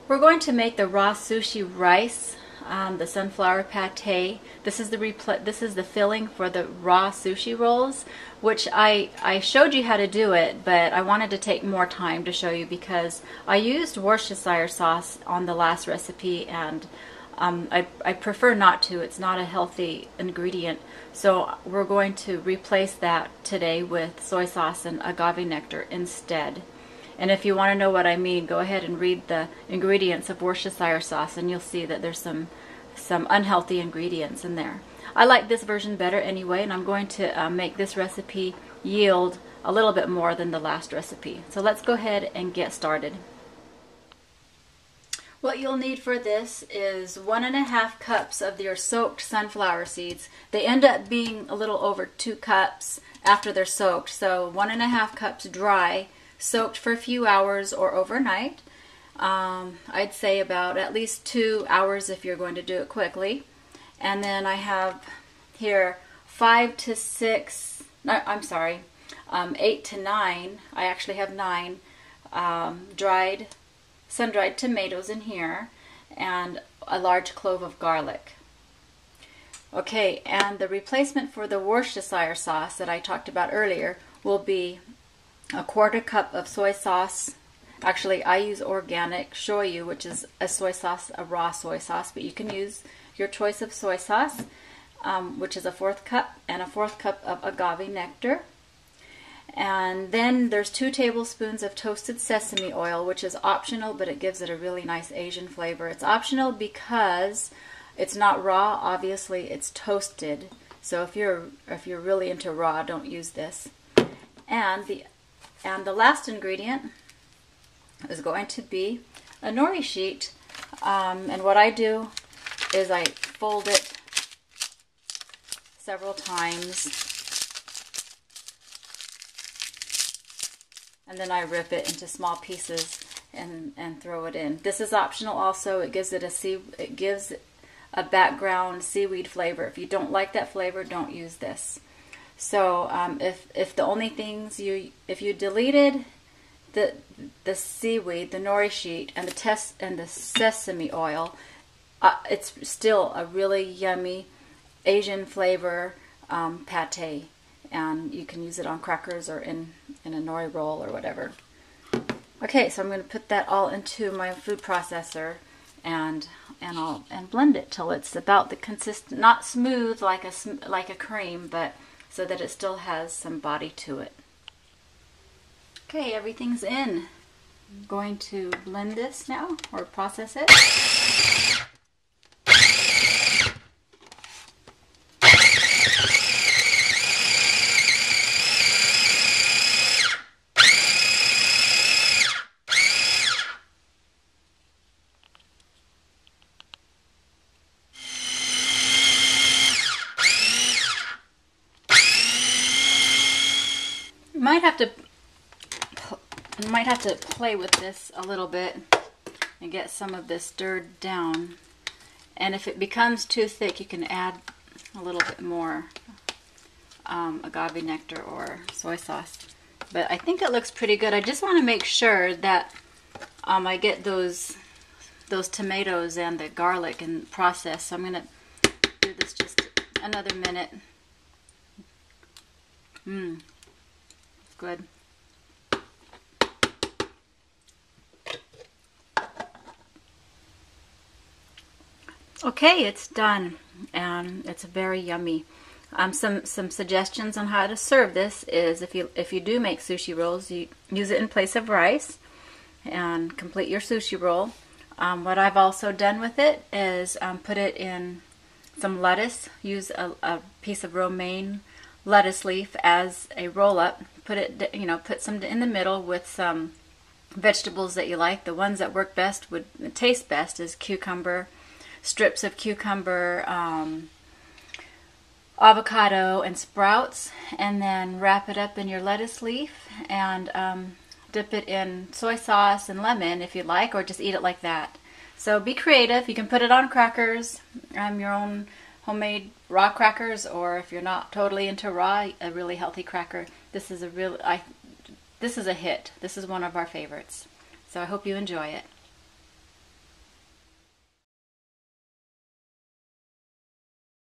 We're going to make the raw sushi rice, the sunflower pate. This is the filling for the raw sushi rolls, which I showed you how to do it, but I wanted to take more time to show you because I used Worcestershire sauce on the last recipe, and I prefer not to. It's not a healthy ingredient, so we're going to replace that today with soy sauce and agave nectar instead. And if you want to know what I mean, go ahead and read the ingredients of Worcestershire sauce, and you'll see that there's some unhealthy ingredients in there. I like this version better anyway, and I'm going to make this recipe yield a little bit more than the last recipe. So let's go ahead and get started. What you'll need for this is 1.5 cups of your soaked sunflower seeds. They end up being a little over 2 cups after they're soaked, so 1.5 cups dry, soaked for a few hours or overnight. I'd say about at least 2 hours if you're going to do it quickly. And then I have here 8 to 9, I actually have 9 sun-dried tomatoes in here, and a large clove of garlic. Okay, and the replacement for the Worcestershire sauce that I talked about earlier will be 1/4 cup of soy sauce. Actually, I use organic shoyu, which is a soy sauce, a raw soy sauce, but you can use your choice of soy sauce, which is 1/4 cup, and 1/4 cup of agave nectar. And then there's 2 tablespoons of toasted sesame oil, which is optional, but it gives it a really nice Asian flavor. It's optional because it's not raw. Obviously, it's toasted. So if you're really into raw, don't use this. And the last ingredient is going to be a nori sheet. And what I do is I fold it several times, and then I rip it into small pieces and throw it in. This is optional also. It gives a background seaweed flavor. If you don't like that flavor, don't use this. So if the only things if you deleted the seaweed, the nori sheet, and the sesame oil, it's still a really yummy Asian flavor pate, and you can use it on crackers or in a nori roll or whatever. Okay, so I'm going to put that all into my food processor and blend it till it's about the consistent, not smooth like a cream, but so that it still has some body to it. Okay, everything's in. I'm going to blend this now, or process it. You might have to play with this a little bit and get some of this stirred down. And if it becomes too thick, you can add a little bit more agave nectar or soy sauce. But I think it looks pretty good. I just want to make sure that I get those tomatoes and the garlic in process. So I'm going to do this just another minute. It's good. Okay, it's done, and it's very yummy. Some suggestions on how to serve this is if you do make sushi rolls, you use it in place of rice and complete your sushi roll. What I've also done with it is put it in some lettuce. Use a piece of romaine lettuce leaf as a roll up. Put some in the middle with some vegetables that you like. The ones that work best, would taste best, is cucumber, strips of cucumber, avocado, and sprouts, and then wrap it up in your lettuce leaf and dip it in soy sauce and lemon if you like, or just eat it like that. So be creative. You can put it on crackers, your own homemade raw crackers, or if you're not totally into raw, a really healthy cracker. This is a hit. This is one of our favorites. So I hope you enjoy it.